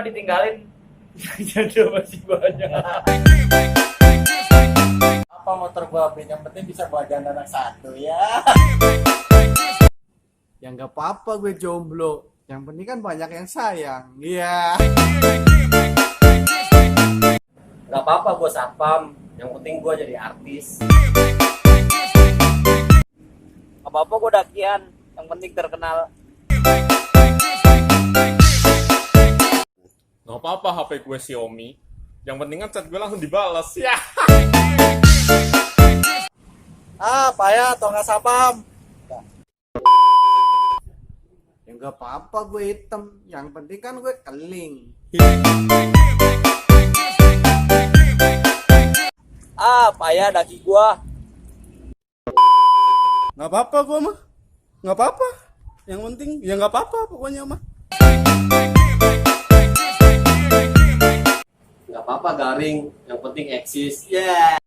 mah ditinggalin. Jadi masih banyak. Apa motor gua beli, yang penting bisa bawa jalan anak satu ya. Ya nggak apa-apa gue jomblo. Yang penting kan banyak yang sayang. Iya. Gak apa-apa gue satpam, yang penting gue jadi artis. Gak apa-apa gue dakian, yang penting terkenal. Gak apa-apa HP gue Xiaomi. Yang penting kan chat gue langsung dibalas. Ya. Payah atau nggak sapam? Ya nggak apa-apa gue hitam. Yang penting kan gue keling. Payah daki gua. Nggak apa-apa gue mah. Nggak apa-apa. Yang penting ya nggak apa-apa pokoknya mah. Gak apa-apa garing, yang penting eksis. Yeah.